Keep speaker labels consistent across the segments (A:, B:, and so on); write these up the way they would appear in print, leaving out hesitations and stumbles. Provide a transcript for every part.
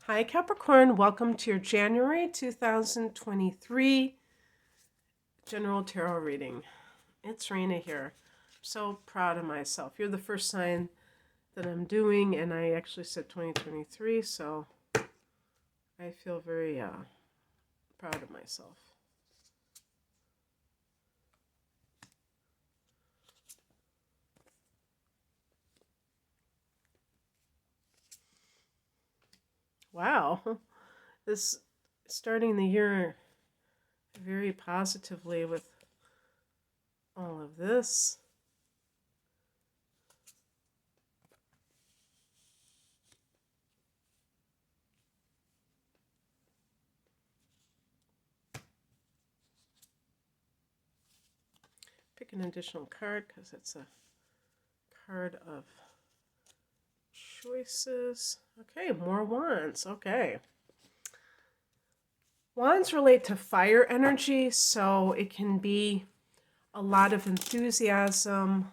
A: Hi, Capricorn. Welcome to your January 2023 General Tarot reading. It's Raina here. I'm so proud of myself. You're the first sign that I'm doing, and I actually said 2023, so I feel very proud of myself. Wow. This starting the year very positively with all of this. Pick an additional card because it's a card of choices. Okay, more wands. Okay. Wands relate to fire energy, so it can be a lot of enthusiasm,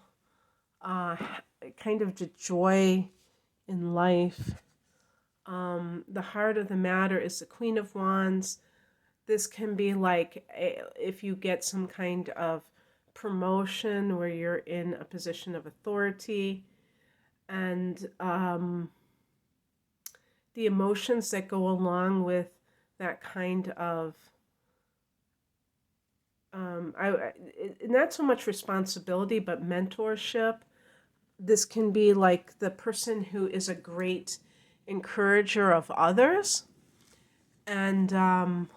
A: kind of the joy in life. The heart of the matter is the Queen of Wands. This can be like if you get some kind of promotion where you're in a position of authority, and the emotions that go along with that kind of not so much responsibility, but mentorship. This can be like the person who is a great encourager of others. And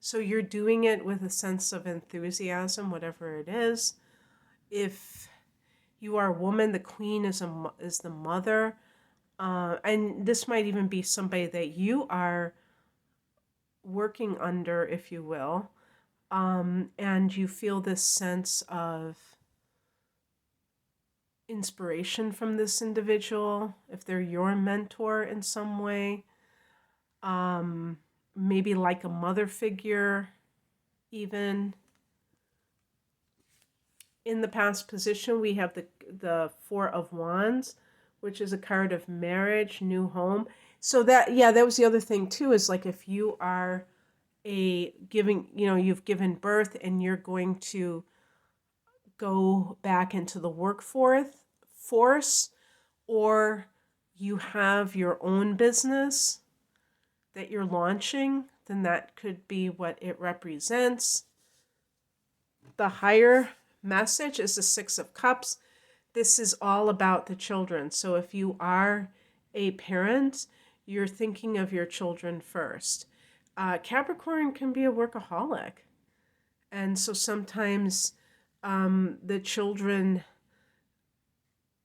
A: so you're doing it with a sense of enthusiasm, whatever it is. If you are a woman, the queen is the mother. And this might even be somebody that you are working under, if you will. And you feel this sense of inspiration from this individual, if they're your mentor in some way, maybe like a mother figure, even. In the past position, we have the Four of Wands, which is a card of marriage, new home. So that was the other thing too, is like if you are you've given birth and you're going to go back into the workforce, or you have your own business that you're launching, then that could be what it represents. The higher message is the Six of Cups. This is all about the children. So if you are a parent, you're thinking of your children first. Capricorn can be a workaholic. And so sometimes the children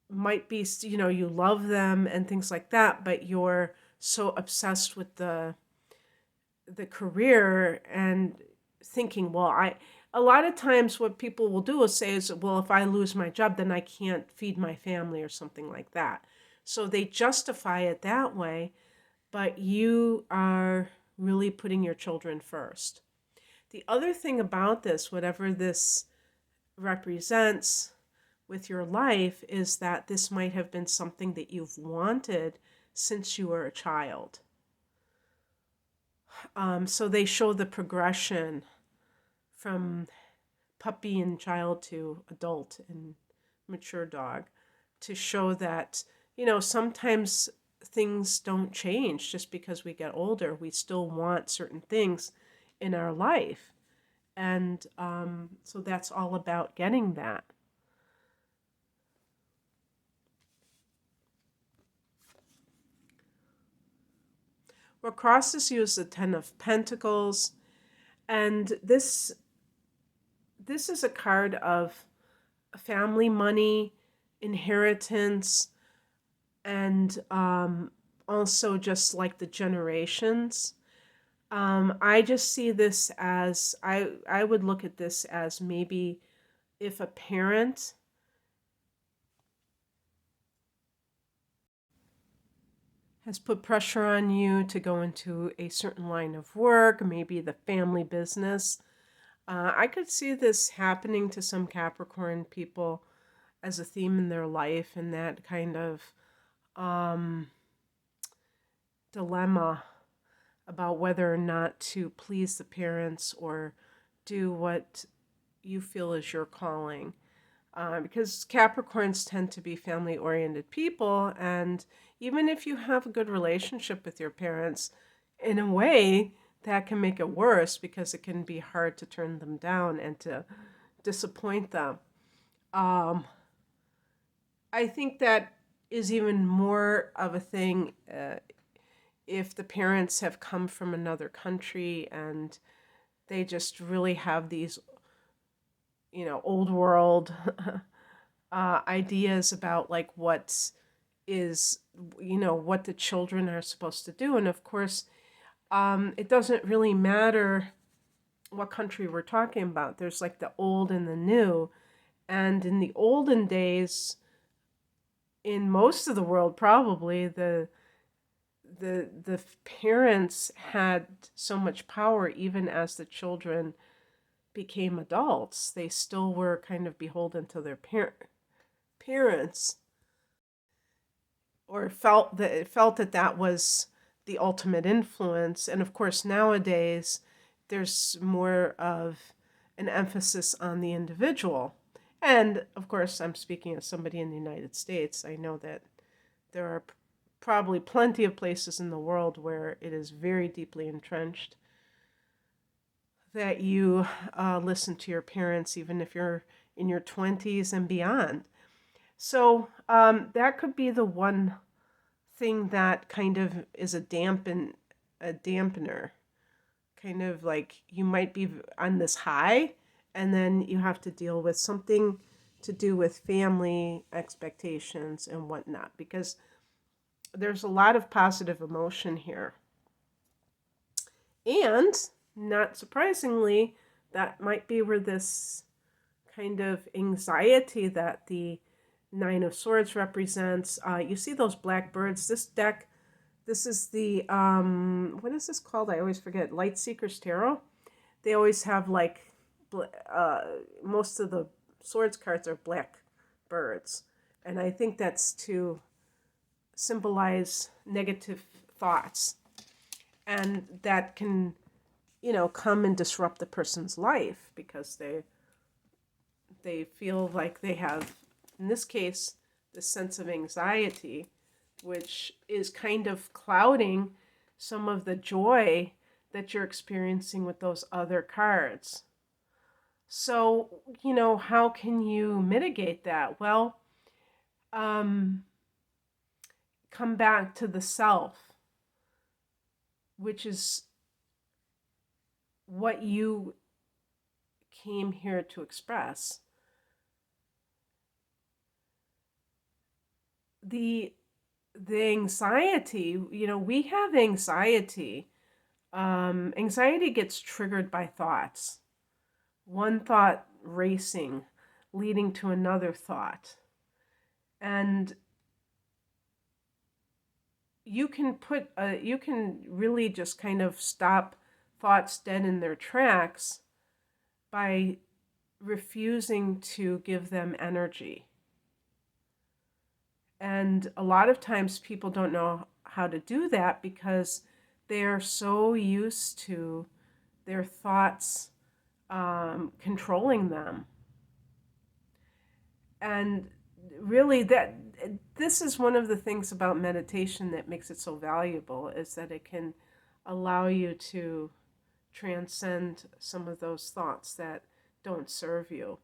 A: might be, you love them and things like that, but you're so obsessed with the career and thinking, a lot of times what people will do is say is, well, if I lose my job, then I can't feed my family or something like that. So they justify it that way, but you are really putting your children first. The other thing about this, whatever this represents with your life, is that this might have been something that you've wanted since you were a child. So they show the progression from puppy and child to adult and mature dog, to show that, sometimes things don't change just because we get older. We still want certain things in our life. And so that's all about getting that. Well, crosses use the Ten of Pentacles, and this is a card of family money, inheritance, and also just like the generations. I just see this as, I would look at this as maybe if a parent has put pressure on you to go into a certain line of work, maybe the family business. I could see this happening to some Capricorn people as a theme in their life, and that kind of dilemma about whether or not to please the parents or do what you feel is your calling. Because Capricorns tend to be family oriented people, and even if you have a good relationship with your parents, in a way, that can make it worse because it can be hard to turn them down and to disappoint them. Um, I think that is even more of a thing if the parents have come from another country and they just really have these, old world ideas about like what is, what the children are supposed to do. And of course, it doesn't really matter what country we're talking about. There's like the old and the new. And in the olden days, in most of the world, probably the parents had so much power even as the children became adults. They still were kind of beholden to their parents, or felt that that was the ultimate influence. And of course, nowadays there's more of an emphasis on the individual. And of course, I'm speaking as somebody in the United States. I know that there are probably plenty of places in the world where it is very deeply entrenched that you listen to your parents, even if you're in your 20s and beyond. So that could be the one thing that kind of is a dampener. Kind of like you might be on this high, and then you have to deal with something to do with family expectations and whatnot, because there's a lot of positive emotion here. And not surprisingly, that might be where this kind of anxiety that the Nine of Swords represents. You see those black birds. This deck, this is the, what is this called? I always forget. Light Seeker's Tarot. They always have like, most of the swords cards are black birds. And I think that's to symbolize negative thoughts. And that can, come and disrupt the person's life because they feel like they have, in this case, this sense of anxiety, which is kind of clouding some of the joy that you're experiencing with those other cards. So, how can you mitigate that? Well, come back to the self, which is what you came here to express. The anxiety, we have anxiety. Anxiety gets triggered by thoughts. One thought racing, leading to another thought. And you can really just kind of stop thoughts dead in their tracks by refusing to give them energy. And a lot of times people don't know how to do that because they are so used to their thoughts controlling them. And really, this is one of the things about meditation that makes it so valuable, is that it can allow you to transcend some of those thoughts that don't serve you.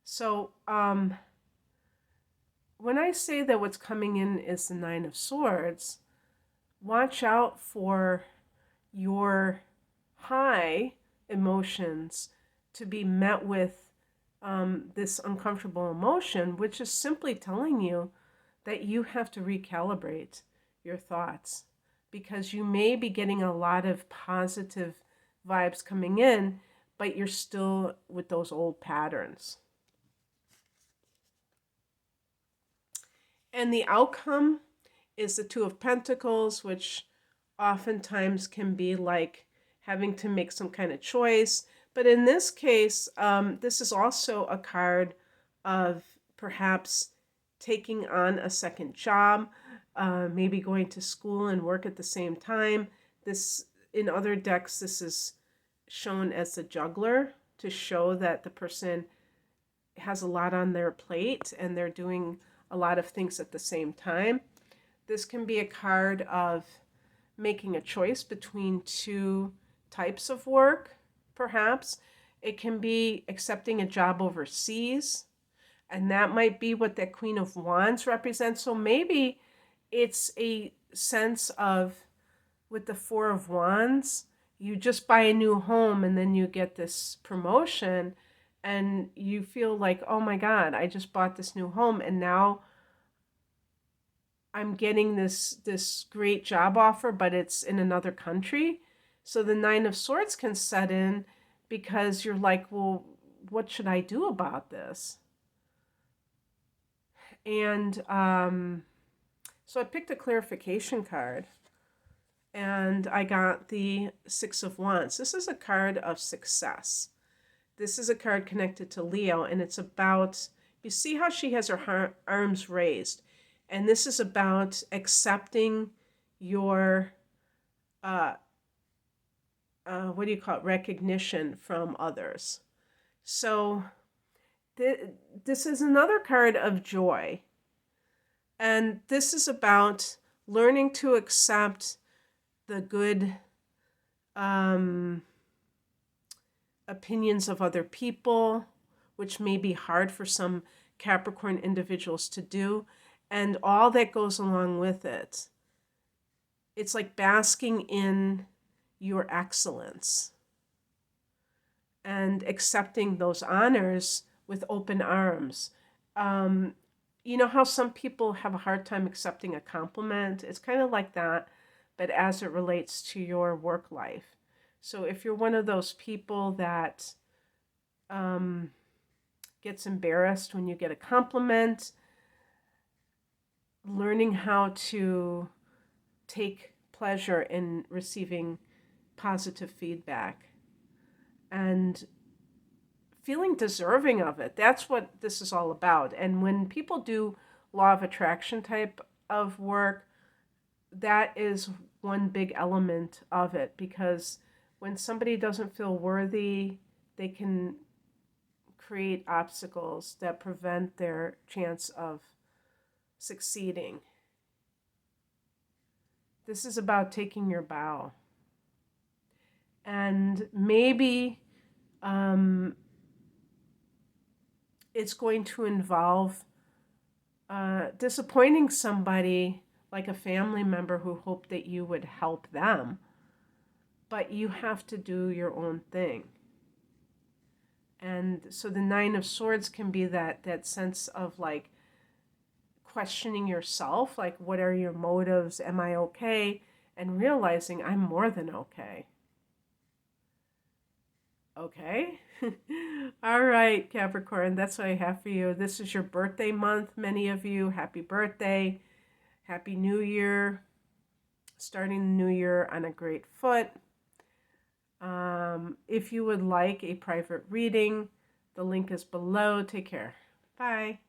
A: So when I say that what's coming in is the Nine of Swords, watch out for your high emotions to be met with this uncomfortable emotion, which is simply telling you that you have to recalibrate your thoughts, because you may be getting a lot of positive vibes coming in, but you're still with those old patterns. And the outcome is the Two of Pentacles, which oftentimes can be like having to make some kind of choice. But in this case, this is also a card of perhaps taking on a second job. maybe going to school and work at the same time. This, in other decks, this is shown as a juggler to show that the person has a lot on their plate and they're doing a lot of things at the same time. This can be a card of making a choice between two types of work, perhaps. It can be accepting a job overseas, and that might be what that Queen of Wands represents. So maybe it's a sense of, with the Four of Wands, you just buy a new home and then you get this promotion and you feel like, oh my God, I just bought this new home and now I'm getting this great job offer, but it's in another country. So the Nine of Swords can set in because you're like, well, what should I do about this? And so I picked a clarification card. And I got the Six of Wands. This is a card of success. This is a card connected to Leo, and it's about, you see how she has her arms raised. And this is about accepting your, what do you call it, recognition from others. So this is another card of joy. And this is about learning to accept the good opinions of other people, which may be hard for some Capricorn individuals to do, and all that goes along with it. It's like basking in your excellence and accepting those honors with open arms. You know how some people have a hard time accepting a compliment? It's kind of like that, but as it relates to your work life. So if you're one of those people that gets embarrassed when you get a compliment, learning how to take pleasure in receiving positive feedback and feeling deserving of it. That's what this is all about. And when people do law of attraction type of work, that is one big element of it, because when somebody doesn't feel worthy, they can create obstacles that prevent their chance of succeeding. This is about taking your bow. And maybe it's going to involve disappointing somebody, like a family member who hoped that you would help them, but you have to do your own thing. And so the Nine of Swords can be that sense of like questioning yourself, like what are your motives? Am I okay? And realizing I'm more than okay. Okay? All right, Capricorn, that's what I have for you. This is your birthday month, many of you. Happy birthday. Happy New Year. Starting the new year on a great foot. If you would like a private reading, the link is below. Take care. Bye.